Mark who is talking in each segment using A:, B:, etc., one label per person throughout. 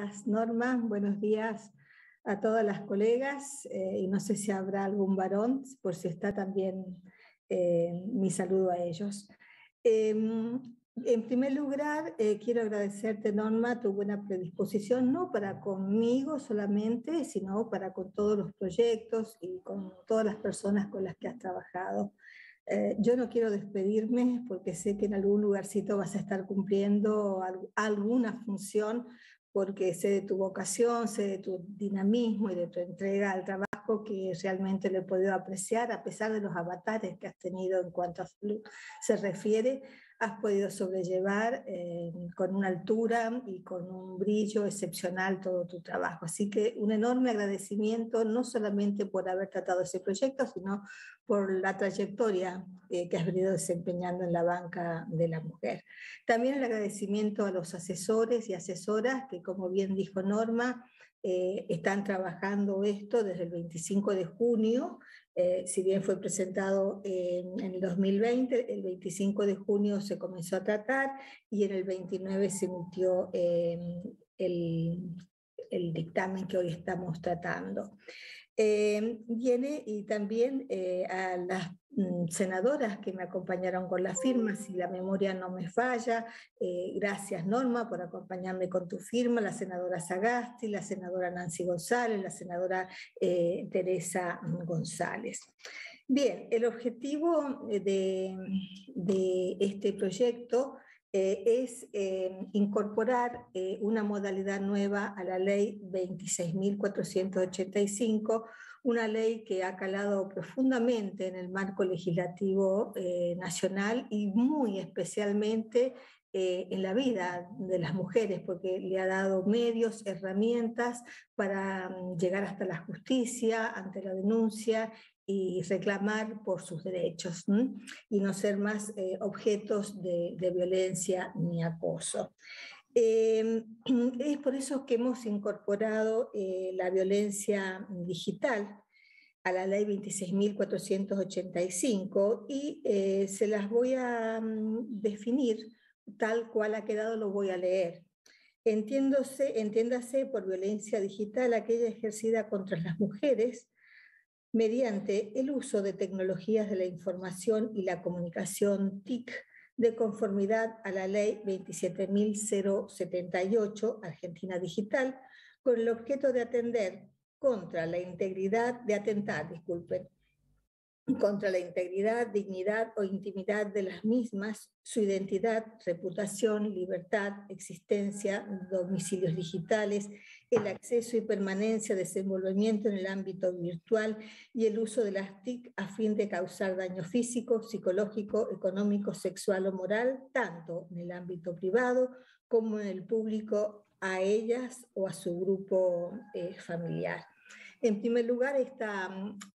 A: días, Norma. Buenos días a todas las colegas. Y no sé si habrá algún varón, por si está también mi saludo a ellos. En primer lugar, quiero agradecerte, Norma, tu buena predisposición, no para conmigo solamente, sino para con todos los proyectos y con todas las personas con las que has trabajado. Yo no quiero despedirme porque sé que en algún lugarcito vas a estar cumpliendo alguna función, porque sé de tu vocación, sé de tu dinamismo y de tu entrega al trabajo que realmente lo he podido apreciar, a pesar de los avatares que has tenido en cuanto a salud se refiere. Has podido sobrellevar con una altura y con un brillo excepcional todo tu trabajo. Así que un enorme agradecimiento, no solamente por haber tratado ese proyecto, sino por la trayectoria que has venido desempeñando en la banca de la mujer. También el agradecimiento a los asesores y asesoras que, como bien dijo Norma, están trabajando esto desde el 25 de junio. Si bien fue presentado en el 2020, el 25 de junio se comenzó a tratar y en el 29 se emitió el dictamen que hoy estamos tratando. Viene y también a las senadoras que me acompañaron con la firma, si la memoria no me falla. Gracias, Norma, por acompañarme con tu firma, la senadora Sagasti, la senadora Nancy González, la senadora Teresa González. Bien, el objetivo de este proyecto es incorporar una modalidad nueva a la ley 26.485, una ley que ha calado profundamente en el marco legislativo nacional y muy especialmente en la vida de las mujeres, porque le ha dado medios, herramientas para llegar hasta la justicia, ante la denuncia y reclamar por sus derechos, y no ser más objetos de violencia ni acoso. Es por eso que hemos incorporado la violencia digital a la ley 26.485 y se las voy a definir tal cual ha quedado, lo voy a leer. Entiéndase por violencia digital aquella ejercida contra las mujeres mediante el uso de tecnologías de la información y la comunicación TIC de conformidad a la ley 27.078 Argentina Digital, con el objeto de atentar, contra la integridad, dignidad o intimidad de las mismas, su identidad, reputación, libertad, existencia, domicilios digitales, el acceso y permanencia, desenvolvimiento en el ámbito virtual y el uso de las TIC a fin de causar daño físico, psicológico, económico, sexual o moral, tanto en el ámbito privado como en el público, a ellas o a su grupo familiar. En primer lugar está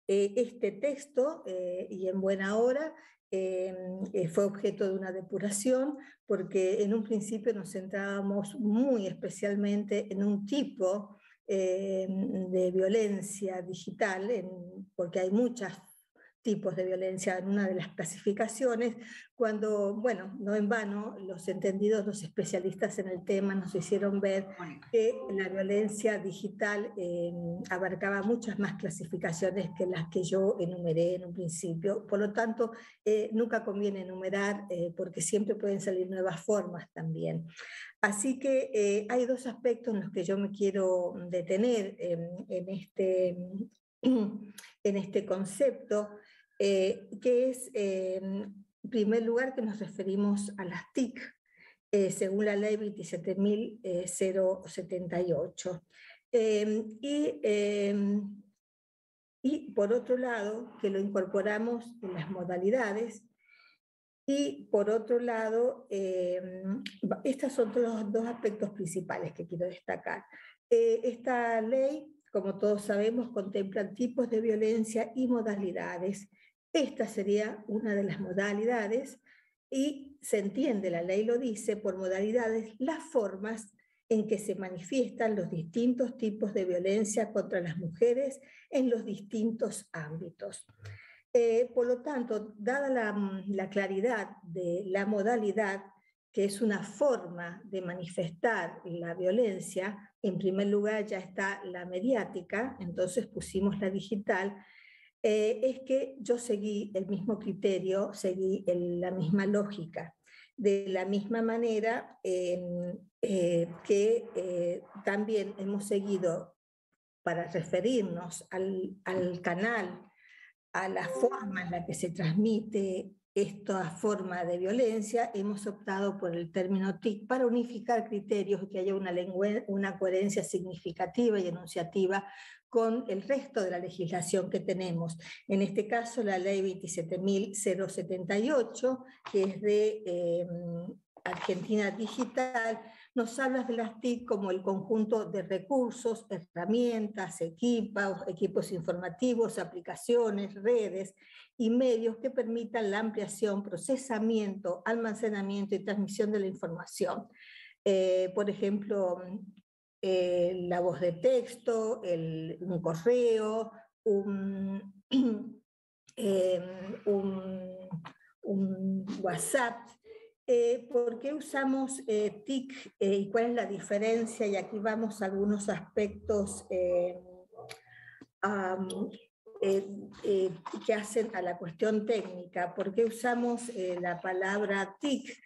A: este texto, y en buena hora, fue objeto de una depuración, porque en un principio nos centrábamos muy especialmente en un tipo de violencia digital, porque hay muchos tipos de violencia en una de las clasificaciones, cuando, bueno, no en vano, los entendidos, los especialistas en el tema nos hicieron ver que la violencia digital abarcaba muchas más clasificaciones que las que yo enumeré en un principio. Por lo tanto, nunca conviene enumerar porque siempre pueden salir nuevas formas también. Así que hay dos aspectos en los que yo me quiero detener en este concepto, que es, en primer lugar, que nos referimos a las TIC, según la ley 27.078. Y por otro lado, que lo incorporamos en las modalidades. Y por otro lado, estos son los dos aspectos principales que quiero destacar. Esta ley, como todos sabemos, contempla tipos de violencia y modalidades. Esta sería una de las modalidades y se entiende, la ley lo dice, por modalidades las formas en que se manifiestan los distintos tipos de violencia contra las mujeres en los distintos ámbitos. Por lo tanto, dada la claridad de la modalidad, que es una forma de manifestar la violencia, en primer lugar ya está la mediática, entonces pusimos la digital, es que yo seguí el mismo criterio, seguí la misma lógica. De la misma manera que también hemos seguido para referirnos al canal, a la forma en la que se transmite esta forma de violencia, hemos optado por el término TIC para unificar criterios y que haya una coherencia significativa y enunciativa con el resto de la legislación que tenemos. En este caso, la ley 27.078, que es de Argentina Digital, nos habla de las TIC como el conjunto de recursos, herramientas, equipos informativos, aplicaciones, redes y medios que permitan la ampliación, procesamiento, almacenamiento y transmisión de la información. Por ejemplo, la voz de texto, un correo, un WhatsApp. ¿Por qué usamos TIC y cuál es la diferencia? Y aquí vamos a algunos aspectos que hacen a la cuestión técnica. ¿Por qué usamos la palabra TIC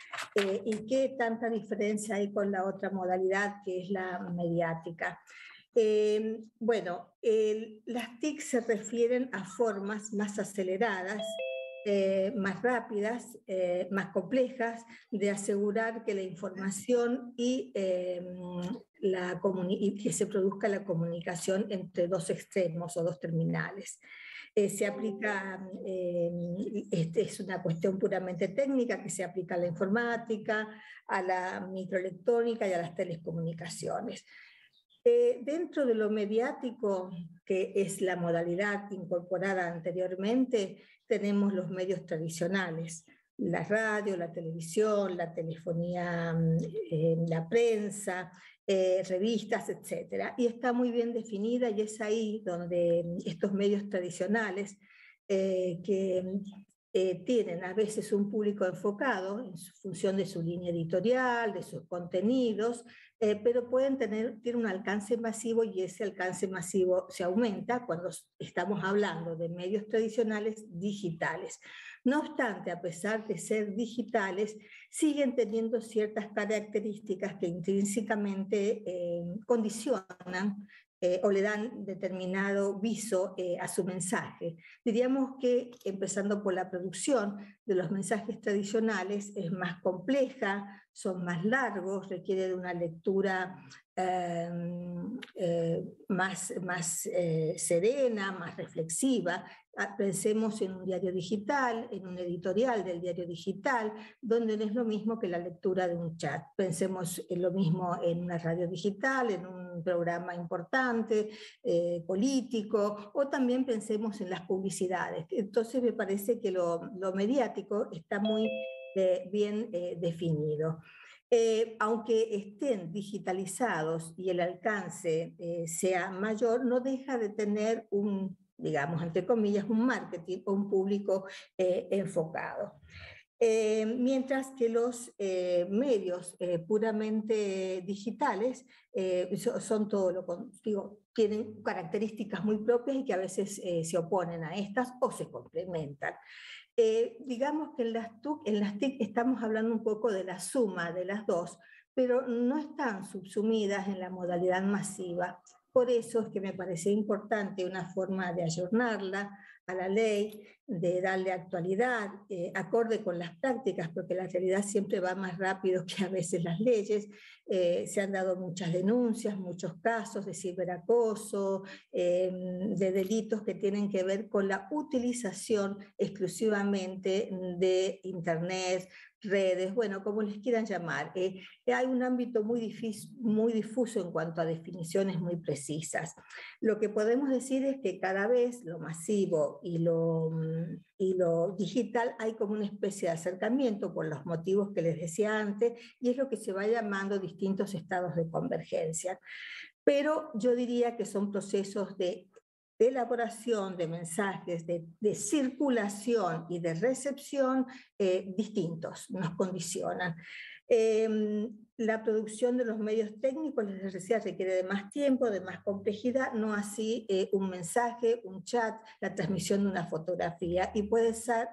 A: y qué tanta diferencia hay con la otra modalidad que es la mediática? Bueno, las TIC se refieren a formas más aceleradas, más rápidas, más complejas, de asegurar que la información y que se produzca la comunicación entre dos extremos o dos terminales. Se aplica, es una cuestión puramente técnica que se aplica a la informática, a la microelectrónica y a las telecomunicaciones. Dentro de lo mediático, que es la modalidad incorporada anteriormente, tenemos los medios tradicionales, la radio, la televisión, la telefonía, la prensa, revistas, etc. Y está muy bien definida y es ahí donde estos medios tradicionales que tienen a veces un público enfocado en función de su línea editorial, de sus contenidos, pero tienen un alcance masivo y ese alcance masivo se aumenta cuando estamos hablando de medios tradicionales digitales. No obstante, a pesar de ser digitales, siguen teniendo ciertas características que intrínsecamente condicionan o le dan determinado viso a su mensaje. Diríamos que, empezando por la producción de los mensajes tradicionales, es más compleja, son más largos, requiere de una lectura más serena, más reflexiva. Pensemos en un diario digital, en un editorial del diario digital, donde no es lo mismo que la lectura de un chat. Pensemos en lo mismo en una radio digital, en un programa importante, político, o también pensemos en las publicidades. Entonces me parece que lo mediático está muy bien definido. Aunque estén digitalizados y el alcance sea mayor, no deja de tener un, digamos, entre comillas, un marketing o un público enfocado. Mientras que los medios puramente digitales son todo lo contrario, tienen características muy propias y que a veces se oponen a estas o se complementan. Digamos que en las TIC estamos hablando un poco de la suma de las dos, pero no están subsumidas en la modalidad masiva. Por eso es que me parece importante una forma de ayornarla a la ley, de darle actualidad, acorde con las prácticas, porque la realidad siempre va más rápido que a veces las leyes. Se han dado muchas denuncias, muchos casos de ciberacoso, de delitos que tienen que ver con la utilización exclusivamente de Internet, redes, bueno, como les quieran llamar. Hay un ámbito muy difuso en cuanto a definiciones muy precisas. Lo que podemos decir es que cada vez lo masivo y lo digital hay como una especie de acercamiento por los motivos que les decía antes, y es lo que se va llamando distintos estados de convergencia. Pero yo diría que son procesos de elaboración de mensajes, de circulación y de recepción distintos, nos condicionan. La producción de los medios técnicos, les decía, requiere de más tiempo, de más complejidad, no así un mensaje, un chat, la transmisión de una fotografía, y puede ser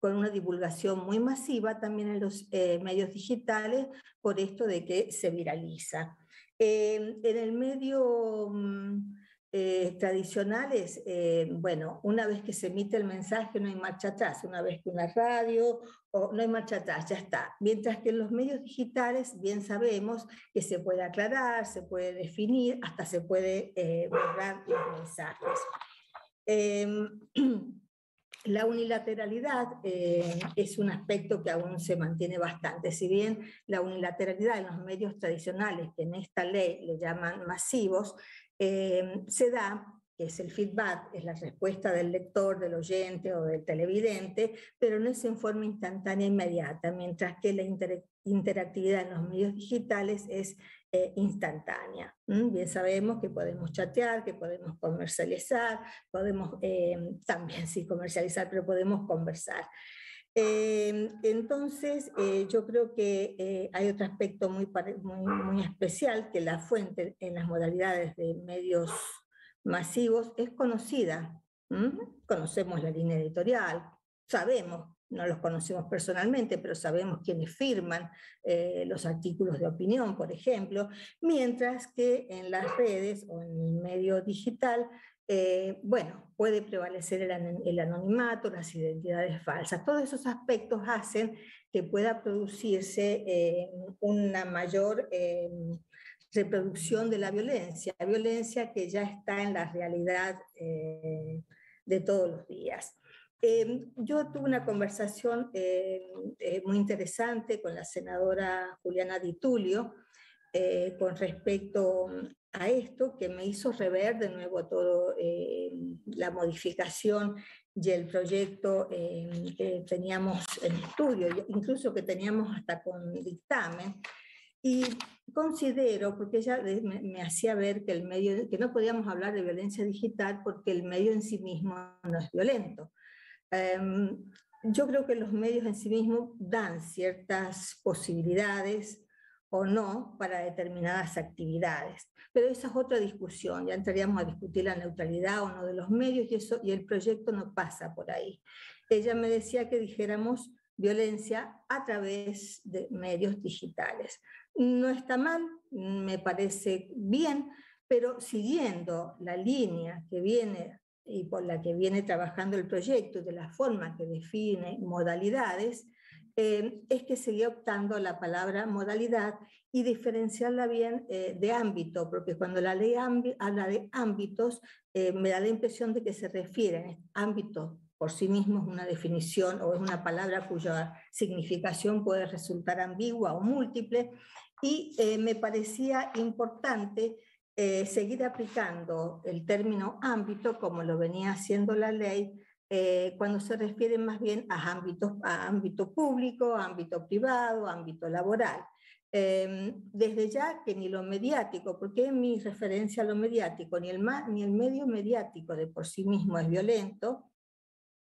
A: con una divulgación muy masiva también en los medios digitales, por esto de que se viraliza. En el medio tradicionales, bueno, una vez que se emite el mensaje no hay marcha atrás, una vez que una radio, o no hay marcha atrás, ya está. Mientras que en los medios digitales bien sabemos que se puede aclarar, se puede definir, hasta se puede borrar los mensajes. La unilateralidad es un aspecto que aún se mantiene bastante. Si bien la unilateralidad en los medios tradicionales, que en esta ley le llaman masivos, se da, que es el feedback, es la respuesta del lector, del oyente o del televidente, pero no es en forma instantánea e inmediata, mientras que la interactividad en los medios digitales es instantánea. Bien sabemos que podemos chatear, que podemos comercializar, podemos también sí comercializar, pero podemos conversar. Entonces, yo creo que hay otro aspecto muy especial, que la fuente en las modalidades de medios masivos es conocida. Conocemos la línea editorial, sabemos, no los conocemos personalmente, pero sabemos quiénes firman los artículos de opinión, por ejemplo, mientras que en las redes o en el medio digital, bueno, puede prevalecer el anonimato, las identidades falsas. Todos esos aspectos hacen que pueda producirse una mayor reproducción de la violencia que ya está en la realidad de todos los días. Yo tuve una conversación muy interesante con la senadora Juliana Di Tulio con respecto a esto, que me hizo rever de nuevo todo la modificación y el proyecto que teníamos en estudio, incluso que teníamos hasta con dictamen. Y considero, porque ella me hacía ver que el medio, que no podíamos hablar de violencia digital porque el medio en sí mismo no es violento. Yo creo que los medios en sí mismos dan ciertas posibilidades o no para determinadas actividades, pero esa es otra discusión, ya entraríamos a discutir la neutralidad o no de los medios y el proyecto no pasa por ahí. Ella me decía que dijéramos violencia a través de medios digitales. No está mal, me parece bien, pero siguiendo la línea que viene y por la que viene trabajando el proyecto y de la forma que define modalidades, es que seguía optando la palabra modalidad y diferenciarla bien de ámbito, porque cuando la ley habla de ámbitos, me da la impresión de que se refiere a ámbito por sí mismo, es una definición o es una palabra cuya significación puede resultar ambigua o múltiple, y me parecía importante seguir aplicando el término ámbito como lo venía haciendo la ley cuando se refiere más bien a ámbito público, a ámbito privado, a ámbito laboral. Desde ya que ni lo mediático, porque mi referencia a lo mediático, ni el medio mediático de por sí mismo es violento,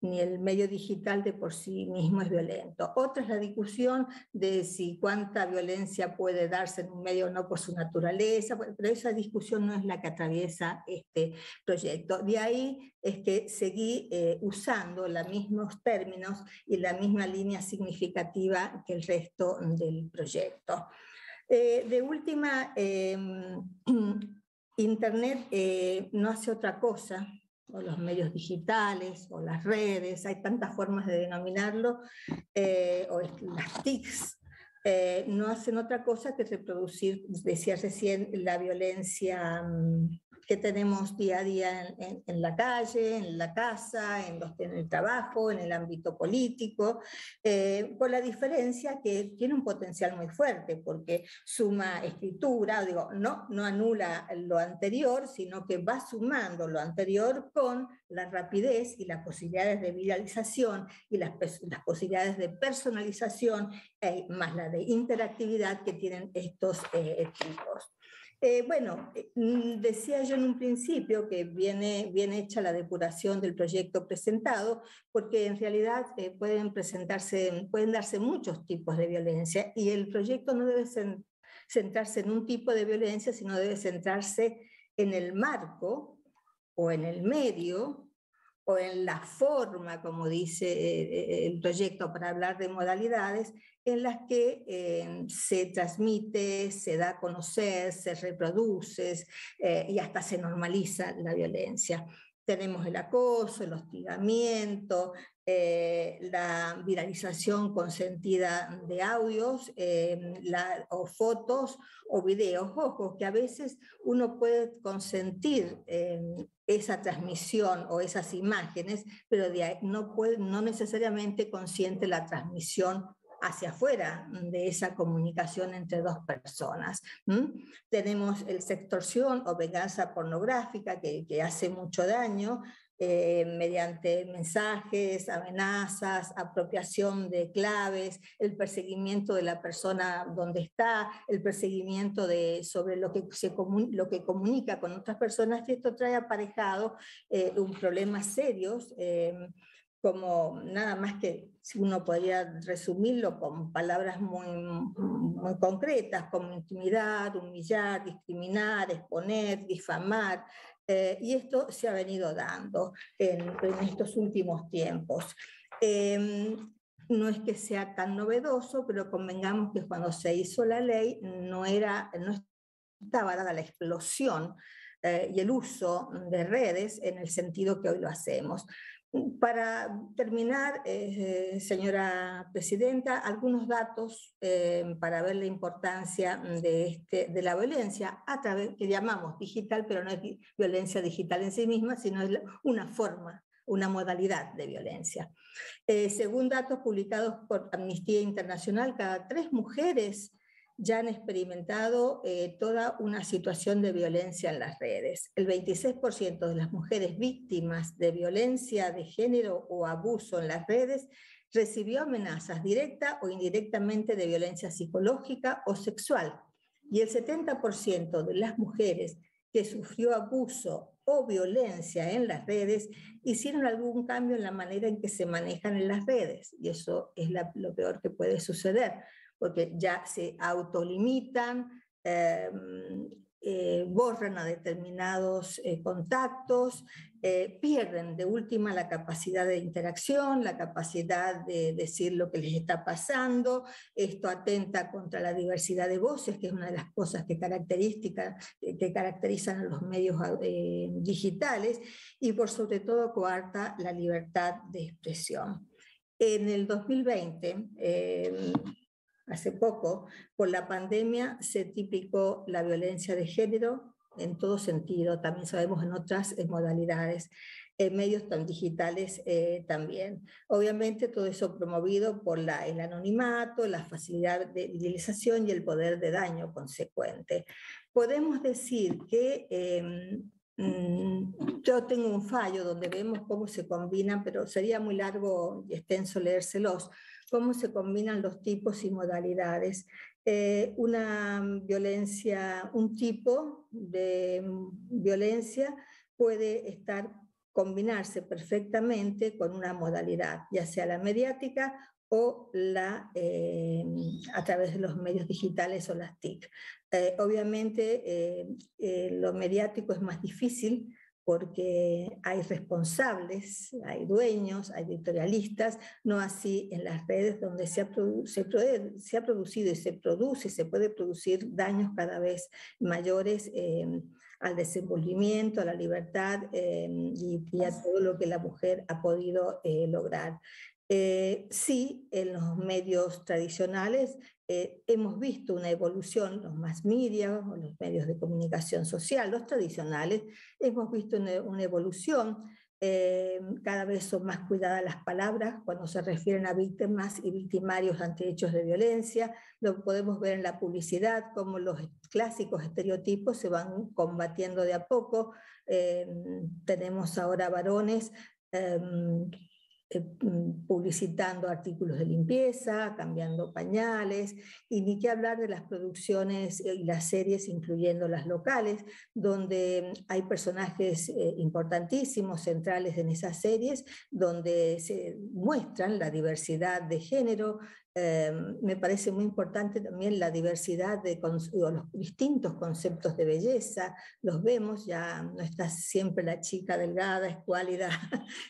A: ni el medio digital de por sí mismo es violento. Otra es la discusión de si cuánta violencia puede darse en un medio o no por su naturaleza, pero esa discusión no es la que atraviesa este proyecto. De ahí es que seguí usando los mismos términos y la misma línea significativa que el resto del proyecto. De última, Internet no hace otra cosa, o los medios digitales, o las redes, hay tantas formas de denominarlo, o las TICs, no hacen otra cosa que reproducir, decía recién, la violencia que tenemos día a día en la calle, en la casa, en el trabajo, en el ámbito político, por la diferencia que tiene un potencial muy fuerte, porque suma escritura, digo, no anula lo anterior, sino que va sumando lo anterior con la rapidez y las posibilidades de viralización y las posibilidades de personalización, más la de interactividad que tienen estos equipos. Decía yo en un principio que viene bien hecha la depuración del proyecto presentado, porque en realidad pueden darse muchos tipos de violencia y el proyecto no debe centrarse en un tipo de violencia, sino debe centrarse en el marco o en el medio o en la forma, como dice el proyecto para hablar de modalidades, en las que se transmite, se da a conocer, se reproduce y hasta se normaliza la violencia. Tenemos el acoso, el hostigamiento, la viralización consentida de audios o fotos o videos. Ojo, que a veces uno puede consentir esa transmisión o esas imágenes, pero no necesariamente consiente la transmisión hacia afuera de esa comunicación entre dos personas. Tenemos el sextorsión o venganza pornográfica que hace mucho daño, mediante mensajes, amenazas, apropiación de claves, el perseguimiento de la persona donde está, el perseguimiento sobre lo que comunica con otras personas, y esto trae aparejado un problemas serios, como nada más que si uno podría resumirlo con palabras muy concretas, como intimidar, humillar, discriminar, exponer, difamar, y esto se ha venido dando en estos últimos tiempos. No es que sea tan novedoso, pero convengamos que cuando se hizo la ley no estaba dada la explosión y el uso de redes en el sentido que hoy lo hacemos. Para terminar, señora presidenta, algunos datos para ver la importancia de la violencia a través, que llamamos digital, pero no es violencia digital en sí misma, sino es una forma, una modalidad de violencia. Según datos publicados por Amnistía Internacional, cada 3 mujeres ya han experimentado toda una situación de violencia en las redes. El 26% de las mujeres víctimas de violencia de género o abuso en las redes recibió amenazas directa o indirectamente de violencia psicológica o sexual. Y el 70% de las mujeres que sufrió abuso o violencia en las redes hicieron algún cambio en la manera en que se manejan en las redes. Y eso es lo peor que puede suceder, porque ya se autolimitan, borran a determinados contactos, pierden de última la capacidad de interacción, la capacidad de decir lo que les está pasando. Esto atenta contra la diversidad de voces, que es una de las cosas que caracterizan a los medios digitales, y por sobre todo coarta la libertad de expresión. En el 2020, hace poco, por la pandemia se tipicó la violencia de género en todo sentido, también sabemos en otras modalidades, en medios tan digitales también. Obviamente todo eso promovido por el anonimato, la facilidad de utilización y el poder de daño consecuente. Podemos decir que yo tengo un fallo donde vemos cómo se combinan, pero sería muy largo y extenso leérselos, cómo se combinan los tipos y modalidades. Un tipo de violencia puede combinarse perfectamente con una modalidad, ya sea la mediática o a través de los medios digitales o las TIC. Obviamente lo mediático es más difícil, porque hay responsables, hay dueños, hay editorialistas, no así en las redes donde se ha producido y se puede producir daños cada vez mayores al desenvolvimiento, a la libertad y a todo lo que la mujer ha podido lograr. Sí, en los medios tradicionales hemos visto una evolución, los mass media o los medios de comunicación social, los tradicionales, hemos visto una evolución, cada vez son más cuidadas las palabras cuando se refieren a víctimas y victimarios ante hechos de violencia. Lo podemos ver en la publicidad, como los clásicos estereotipos se van combatiendo de a poco. Tenemos ahora varones publicitando artículos de limpieza, cambiando pañales, y ni qué hablar de las producciones y las series, incluyendo las locales, donde hay personajes importantísimos, centrales en esas series, donde se muestran la diversidad de género. Me parece muy importante también la diversidad de los distintos conceptos de belleza. Los vemos, ya no está siempre la chica delgada, escuálida,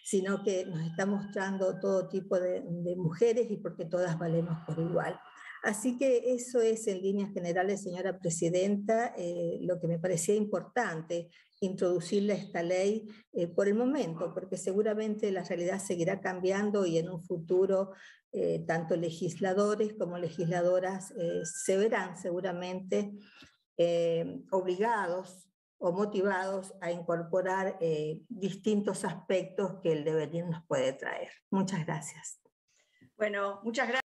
A: sino que nos está mostrando todo tipo de mujeres y porque todas valemos por igual. Así que eso es en líneas generales, señora presidenta, lo que me parecía importante, introducirle esta ley por el momento, porque seguramente la realidad seguirá cambiando y en un futuro tanto legisladores como legisladoras se verán seguramente obligados o motivados a incorporar distintos aspectos que el devenir nos puede traer. Muchas gracias.
B: Bueno, muchas gracias.